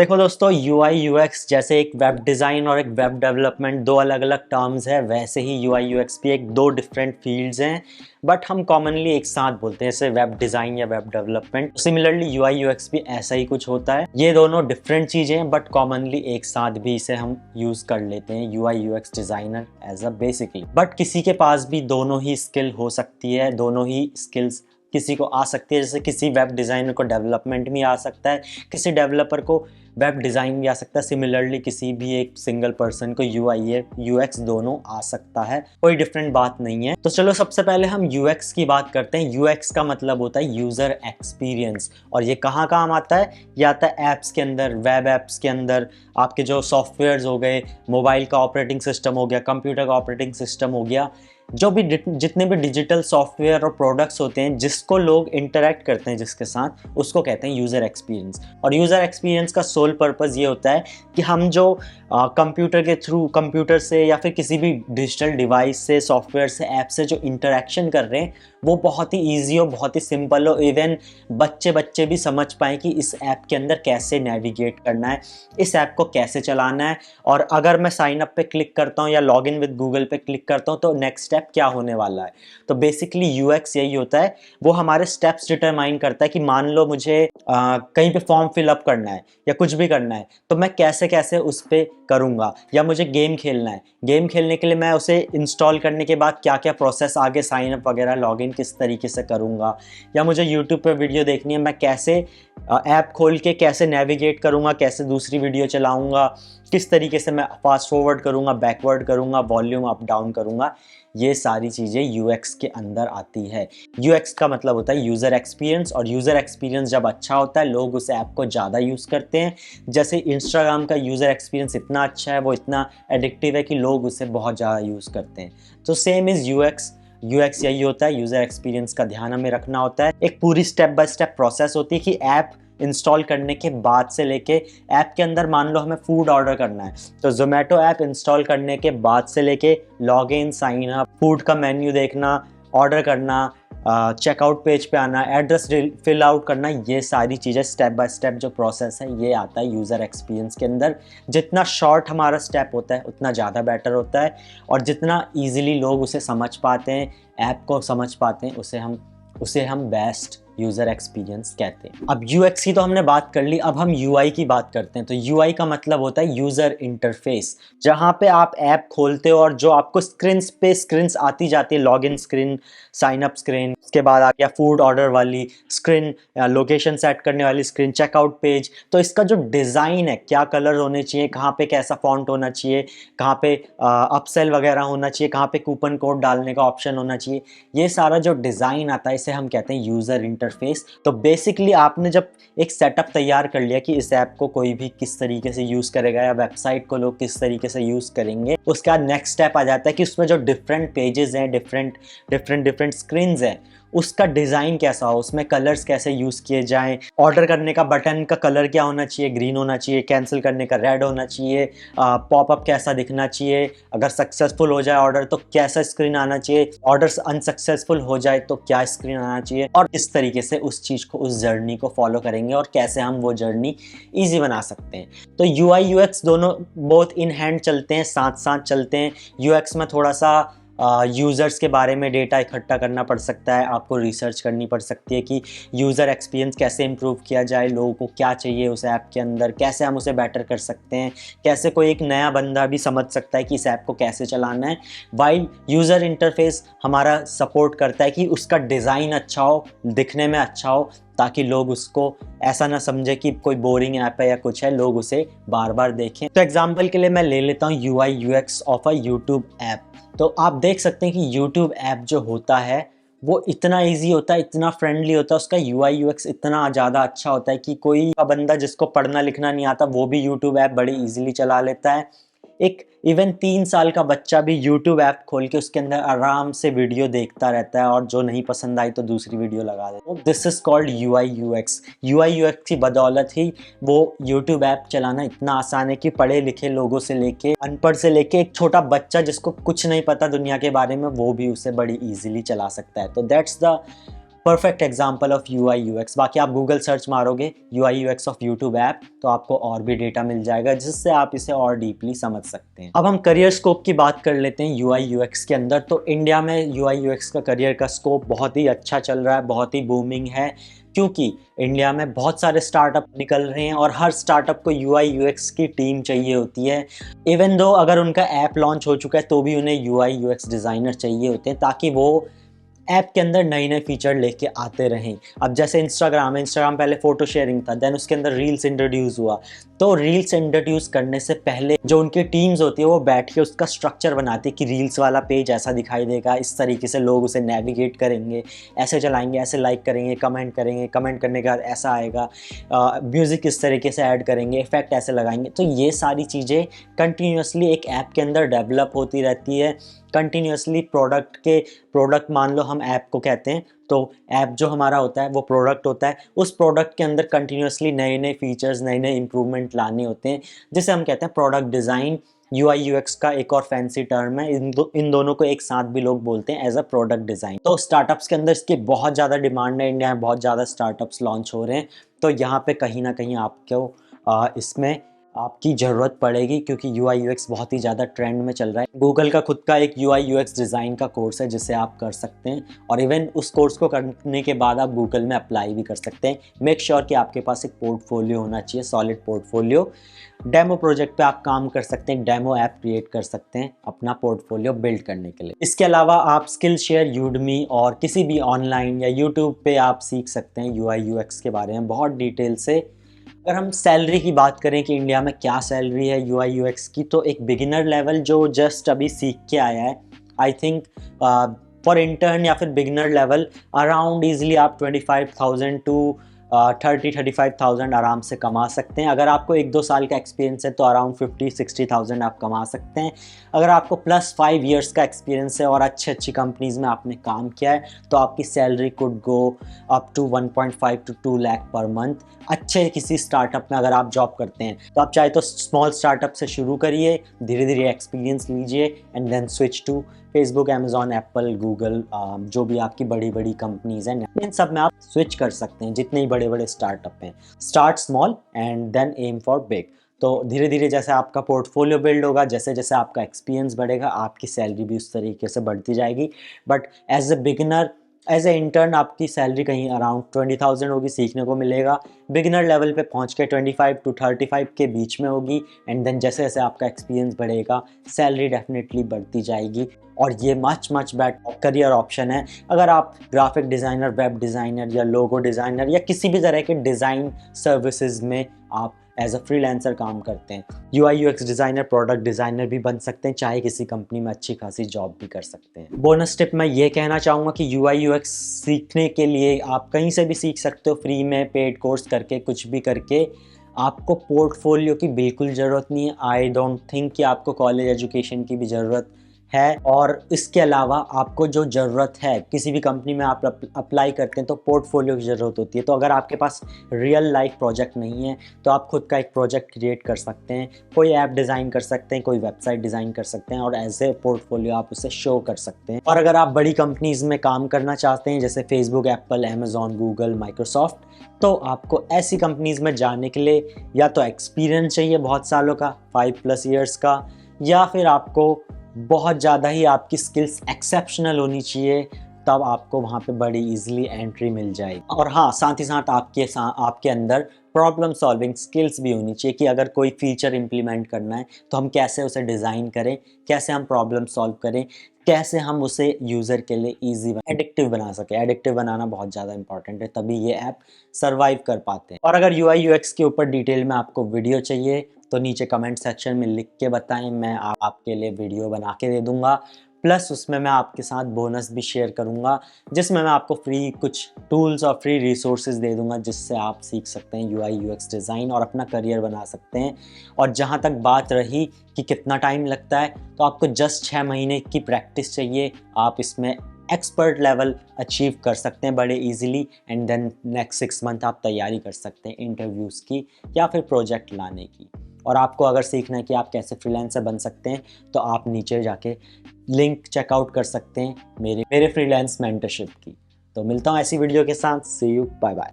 देखो दोस्तों, UI UX जैसे एक वेब डिज़ाइन और एक वेब डेवलपमेंट दो अलग अलग टर्म्स है, वैसे ही UI UX भी एक दो डिफरेंट फील्ड्स हैं, बट हम कॉमनली एक साथ बोलते हैं, जैसे वेब डिज़ाइन या web development. Similarly UI UX भी ऐसा ही कुछ होता है। ये दोनों डिफरेंट चीज़ें हैं, बट कॉमनली एक साथ भी इसे हम यूज़ कर लेते हैं, UI UX designer as a basically. But किसी के पास भी दोनों ही स्किल हो सकती है, दोनों ही स्किल्स किसी को आ सकती है। जैसे किसी वेब डिज़ाइनर को डेवलपमेंट भी आ सकता है, किसी डेवलपर को वेब डिज़ाइन भी आ सकता है। सिमिलरली किसी भी एक सिंगल पर्सन को UI UX दोनों आ सकता है, कोई डिफरेंट बात नहीं है। तो चलो सबसे पहले हम UX की बात करते हैं। UX का मतलब होता है यूज़र एक्सपीरियंस, और ये कहाँ काम आता है? ये आता है ऐप्स के अंदर, वेब ऐप्स के अंदर, आपके जो सॉफ्टवेयर्स हो गए, मोबाइल का ऑपरेटिंग सिस्टम हो गया, कंप्यूटर का ऑपरेटिंग सिस्टम हो गया, जो भी जितने भी डिजिटल सॉफ्टवेयर और प्रोडक्ट्स होते हैं जिसको लोग इंटरेक्ट करते हैं जिसके साथ, उसको कहते हैं यूज़र एक्सपीरियंस। और यूज़र एक्सपीरियंस का सोल पर्पस ये होता है कि हम जो कंप्यूटर के थ्रू, कंप्यूटर से या फिर किसी भी डिजिटल डिवाइस से, सॉफ्टवेयर से, ऐप से जो इंटरेक्शन कर रहे हैं वो बहुत ही ईजी हो, बहुत ही सिंपल हो। इवन बच्चे भी समझ पाएँ कि इस ऐप के अंदर कैसे नेविगेट करना है, इस ऐप को कैसे चलाना है, और अगर मैं साइन अप पे क्लिक करता हूँ या लॉग इन विद गूगल पे क्लिक करता हूँ तो नेक्स्ट स्टेप क्या होने वाला है। तो बेसिकली UX यही होता है, वो हमारे स्टेप्स डिटरमाइन करता है कि मान लो मुझे कहीं पे फॉर्म फिलअप करना है या कुछ भी करना है, तो मैं कैसे कैसे उस पर करूँगा। या मुझे गेम खेलना है, गेम खेलने के लिए मैं उसे इंस्टॉल करने के बाद क्या क्या प्रोसेस आगे, साइन अप वगैरह, लॉगिन किस तरीके से करूँगा। या मुझे यूट्यूब पे वीडियो देखनी है, मैं कैसे ऐप खोल के कैसे नेविगेट करूँगा, कैसे दूसरी वीडियो चलाऊँगा, किस तरीके से मैं फास्ट फॉरवर्ड करूँगा, बैकवर्ड करूँगा, वॉल्यूम अप डाउन करूँगा। ये सारी चीज़ें UX के अंदर आती है। UX का मतलब होता है यूज़र एक्सपीरियंस, और यूज़र एक्सपीरियंस जब अच्छा होता है लोग उस ऐप को ज़्यादा यूज़ करते हैं। जैसे इंस्टाग्राम का यूज़र एक्सपीरियंस इतना अच्छा है, वो इतना एडिक्टिव है कि लोग उसे बहुत ज़्यादा यूज़ करते हैं। तो सेम इज़ UX यही होता है, यूज़र एक्सपीरियंस का ध्यान हमें रखना होता है। एक पूरी स्टेप बाय स्टेप प्रोसेस होती है कि ऐप इंस्टॉल करने के बाद से लेके ऐप के अंदर, मान लो हमें फूड ऑर्डर करना है, तो ज़ोमैटो ऐप इंस्टॉल करने के बाद से लेके log in, sign up, food का मेन्यू देखना, ऑर्डर करना, चेकआउट पेज पे आना, एड्रेस फिल आउट करना, ये सारी चीज़ें स्टेप बाय स्टेप जो प्रोसेस है ये आता है यूज़र एक्सपीरियंस के अंदर। जितना शॉर्ट हमारा स्टेप होता है उतना ज़्यादा बेटर होता है, और जितना ईजिली लोग उसे समझ पाते हैं, ऐप को समझ पाते हैं, उसे हम बेस्ट यूज़र एक्सपीरियंस कहते हैं। अब UX की तो हमने बात कर ली, अब हम UI की बात करते हैं। तो UI का मतलब होता है यूज़र इंटरफेस, जहाँ पे आप ऐप खोलते हो और जो आपको स्क्रीन्स आती जाती है, login screen, sign up screen, उसके बाद आ गया फूड ऑर्डर वाली स्क्रीन, लोकेशन सेट करने वाली स्क्रीन, चेकआउट पेज। तो इसका जो डिज़ाइन है, क्या कलर होने चाहिए, कहाँ पे कैसा फॉन्ट होना चाहिए, कहाँ पे अपसेल वगैरह होना चाहिए, कहाँ पे कूपन कोड डालने का ऑप्शन होना चाहिए, ये सारा जो डिज़ाइन आता है इसे हम कहते हैं यूज़र इंटरफेस। तो बेसिकली आपने जब एक सेटअप तैयार कर लिया कि इस ऐप को कोई भी किस तरीके से यूज़ करेगा या वेबसाइट को लोग किस तरीके से यूज़ करेंगे, उसका नेक्स्ट स्टेप आ जाता है कि उसमें जो डिफरेंट पेजेस हैं, डिफरेंट स्क्रीन्स हैं, उसका डिज़ाइन कैसा हो, उसमें कलर्स कैसे यूज़ किए जाएं, ऑर्डर करने का बटन का कलर क्या होना चाहिए, ग्रीन होना चाहिए, कैंसिल करने का रेड होना चाहिए, पॉपअप कैसा दिखना चाहिए, अगर सक्सेसफुल हो जाए ऑर्डर तो कैसा स्क्रीन आना चाहिए, ऑर्डर अनसक्सेसफुल हो जाए तो क्या स्क्रीन आना चाहिए, और इस तरीके से उस चीज़ को, उस जर्नी को फॉलो करेंगे और कैसे हम वो जर्नी ईजी बना सकते हैं। तो UI UX दोनों बहुत इन हैंड चलते हैं, साथ साथ चलते हैं। UX में थोड़ा सा यूज़र्स के बारे में डेटा इकट्ठा करना पड़ सकता है, आपको रिसर्च करनी पड़ सकती है कि यूज़र एक्सपीरियंस कैसे इम्प्रूव किया जाए, लोगों को क्या चाहिए उस ऐप के अंदर, कैसे हम उसे बेटर कर सकते हैं, कैसे कोई एक नया बंदा भी समझ सकता है कि इस ऐप को कैसे चलाना है। वाइल यूज़र इंटरफेस हमारा सपोर्ट करता है कि उसका डिज़ाइन अच्छा हो, दिखने में अच्छा हो, ताकि लोग उसको ऐसा ना समझे कि कोई बोरिंग ऐप है या कुछ है, लोग उसे बार बार देखें। तो एग्जांपल के लिए मैं ले लेता हूँ UI UX of a YouTube app. तो आप देख सकते हैं कि यूट्यूब ऐप जो होता है वो इतना इजी होता है, इतना फ्रेंडली होता है, उसका UI UX इतना ज़्यादा अच्छा होता है कि कोई बंदा जिसको पढ़ना लिखना नहीं आता वो भी यूट्यूब ऐप बड़ी ईजिली चला लेता है। एक इवन 3 साल का बच्चा भी YouTube ऐप खोल के उसके अंदर आराम से वीडियो देखता रहता है, और जो नहीं पसंद आई तो दूसरी वीडियो लगा देता है। This is called UI UX। UI UX की बदौलत ही वो YouTube ऐप चलाना इतना आसान है कि पढ़े लिखे लोगों से लेके, अनपढ़ से लेके, एक छोटा बच्चा जिसको कुछ नहीं पता दुनिया के बारे में, वो भी उसे बड़ी ईजिली चला सकता है। तो that's the perfect example of UI UX। बाकी आप गूगल सर्च मारोगे UI UX of YouTube app तो आपको और भी डेटा मिल जाएगा जिससे आप इसे और डीपली समझ सकते हैं। अब हम करियर स्कोप की बात कर लेते हैं UI UX के अंदर। तो इंडिया में UI UX का करियर का स्कोप बहुत ही अच्छा चल रहा है, बहुत ही बूमिंग है, क्योंकि इंडिया में बहुत सारे स्टार्टअप निकल रहे हैं और हर स्टार्टअप को UI UX की टीम चाहिए होती है। इवन दो अगर उनका ऐप लॉन्च हो चुका है तो भी उन्हें UI UX डिज़ाइनर चाहिए होते हैं ताकि वो ऐप के अंदर नए नए फीचर लेके आते रहें। अब जैसे इंस्टाग्राम है, इंस्टाग्राम पहले फ़ोटो शेयरिंग था, देन उसके अंदर रील्स इंट्रोड्यूस हुआ। तो रील्स इंट्रोड्यूस करने से पहले जो उनकी टीम्स होती है वो बैठ के उसका स्ट्रक्चर बनाती है कि रील्स वाला पेज ऐसा दिखाई देगा, इस तरीके से लोग उसे नेविगेट करेंगे, ऐसे चलाएंगे, ऐसे लाइक करेंगे, कमेंट करने के बाद ऐसा आएगा, म्यूज़िक इस तरीके से ऐड करेंगे, इफेक्ट ऐसे लगाएंगे। तो ये सारी चीज़ें कंटिन्यूसली एक ऐप के अंदर डेवलप होती रहती है। कंटिन्यूसली प्रोडक्ट मान लो हम ऐप को कहते हैं, तो ऐप जो हमारा होता है वो प्रोडक्ट होता है। उस प्रोडक्ट के अंदर कंटिन्यूसली नए नए फीचर्स, नए नए इंप्रूवमेंट लाने होते हैं, जिसे हम कहते हैं प्रोडक्ट डिज़ाइन। UI UX का एक और फैंसी टर्म है, इन दोनों को एक साथ भी लोग बोलते हैं एज अ प्रोडक्ट डिज़ाइन। तो स्टार्टअप्स के अंदर इसकी बहुत ज़्यादा डिमांड है, इंडिया में बहुत ज़्यादा स्टार्टअप्स लॉन्च हो रहे हैं। तो यहाँ पे कहीं ना कहीं आपको इसमें आपकी ज़रूरत पड़ेगी, क्योंकि UI UX बहुत ही ज़्यादा ट्रेंड में चल रहा है। गूगल का खुद का एक UI UX डिज़ाइन का कोर्स है जिसे आप कर सकते हैं, और इवन उस कोर्स को करने के बाद आप गूगल में अप्लाई भी कर सकते हैं। मेक श्योर कि आपके पास एक पोर्टफोलियो होना चाहिए, सॉलिड पोर्टफोलियो। डेमो प्रोजेक्ट पे आप काम कर सकते हैं, डेमो ऐप क्रिएट कर सकते हैं अपना पोर्टफोलियो बिल्ड करने के लिए। इसके अलावा आप स्किल शेयर, यूडमी और किसी भी ऑनलाइन या यूट्यूब पे आप सीख सकते हैं UI UX के बारे में बहुत डिटेल से। अगर हम सैलरी की बात करें कि इंडिया में क्या सैलरी है UI UX की, तो एक बिगिनर लेवल जो जस्ट अभी सीख के आया है, आई थिंक फॉर इंटर्न या फिर बिगिनर लेवल अराउंड ईजिली आप 25,000 टू 30-35,000 आराम से कमा सकते हैं। अगर आपको 1-2 साल का एक्सपीरियंस है तो अराउंड 50-60,000 आप कमा सकते हैं। अगर आपको +5 ईयर्स का एक्सपीरियंस है और अच्छी कंपनीज़ में आपने काम किया है तो आपकी salary could go up to 1.5 to 2 lakh per month. अच्छे किसी स्टार्टअप में अगर आप जॉब करते हैं तो आप चाहे तो स्मॉल स्टार्टअप से शुरू करिए, धीरे धीरे एक्सपीरियंस लीजिए and then switch to Facebook, Amazon, Apple, Google, जो भी आपकी बड़ी बड़ी कंपनीज़ हैं, इन सब में आप स्विच कर सकते हैं। जितने ही बड़े बड़े स्टार्टअप हैं, start small and then aim for big. तो धीरे धीरे जैसे आपका पोर्टफोलियो बिल्ड होगा, जैसे जैसे आपका एक्सपीरियंस बढ़ेगा, आपकी सैलरी भी उस तरीके से बढ़ती जाएगी। But as a beginner, as a intern आपकी सैलरी कहीं अराउंड 20,000 होगी, सीखने को मिलेगा। बिगिनर लेवल पे पहुंच के 25 to 35 के बीच में होगी, एंड देन जैसे जैसे आपका एक्सपीरियंस बढ़ेगा सैलरी डेफिनेटली बढ़ती जाएगी। और ये मच बेटर करियर ऑप्शन है अगर आप ग्राफिक डिज़ाइनर, वेब डिज़ाइनर या लोगो डिज़ाइनर या किसी भी तरह के डिज़ाइन सर्विसेज में आप एज अ फ्रीलांसर काम करते हैं। UI UX designer, product designer भी बन सकते हैं, चाहे किसी कंपनी में अच्छी खासी जॉब भी कर सकते हैं। बोनस टिप मैं ये कहना चाहूँगा कि UI UX सीखने के लिए आप कहीं से भी सीख सकते हो, फ्री में, पेड कोर्स करके, कुछ भी करके। आपको पोर्टफोलियो की बिल्कुल ज़रूरत नहीं है। आई डोंट थिंक कि आपको कॉलेज एजुकेशन की भी ज़रूरत है। और इसके अलावा आपको जो ज़रूरत है, किसी भी कंपनी में आप अप्लाई करते हैं तो पोर्टफोलियो की ज़रूरत होती है। तो अगर आपके पास रियल लाइफ प्रोजेक्ट नहीं है तो आप खुद का एक प्रोजेक्ट क्रिएट कर सकते हैं, कोई ऐप डिज़ाइन कर सकते हैं, कोई वेबसाइट डिज़ाइन कर सकते हैं और एज ए पोर्टफोलियो आप उसे शो कर सकते हैं। और अगर आप बड़ी कंपनीज़ में काम करना चाहते हैं जैसे Facebook, Apple, Amazon, Google, Microsoft, तो आपको ऐसी कंपनीज़ में जाने के लिए या तो एक्सपीरियंस चाहिए बहुत सालों का, 5+ ईयर्स का, या फिर आपको बहुत ज़्यादा ही आपकी स्किल्स एक्सेप्शनल होनी चाहिए, तब आपको वहाँ पे बड़ी इजीली एंट्री मिल जाएगी। और हाँ, साथ ही साथ आपके अंदर प्रॉब्लम सॉल्विंग स्किल्स भी होनी चाहिए कि अगर कोई फीचर इम्प्लीमेंट करना है तो हम कैसे उसे डिज़ाइन करें, कैसे हम प्रॉब्लम सॉल्व करें, कैसे हम उसे यूज़र के लिए ईजी, एडिक्टिव बना सकें। एडिक्टिव बनाना बहुत ज़्यादा इंपॉर्टेंट है, तभी ये ऐप सर्वाइव कर पाते हैं। और अगर UI UX के ऊपर डिटेल में आपको वीडियो चाहिए तो नीचे कमेंट सेक्शन में लिख के बताएं, मैं आपके लिए वीडियो बना के दे दूँगा। प्लस उसमें मैं आपके साथ बोनस भी शेयर करूँगा, जिसमें मैं आपको फ्री कुछ टूल्स और फ्री रिसोर्सेज दे दूँगा जिससे आप सीख सकते हैं UI UX डिज़ाइन और अपना करियर बना सकते हैं। और जहाँ तक बात रही कि कितना टाइम लगता है, तो आपको जस्ट 6 महीने की प्रैक्टिस चाहिए। आप इसमें एक्सपर्ट लेवल अचीव कर सकते हैं बड़े easily, and then next 6 month आप तैयारी कर सकते हैं इंटरव्यूज़ की या फिर प्रोजेक्ट लाने की। और आपको अगर सीखना है कि आप कैसे फ्रीलांसर बन सकते हैं तो आप नीचे जाके लिंक चेकआउट कर सकते हैं मेरे फ्रीलांस मेंटरशिप की। तो मिलता हूँ ऐसी वीडियो के साथ, सी यू, बाय बाय।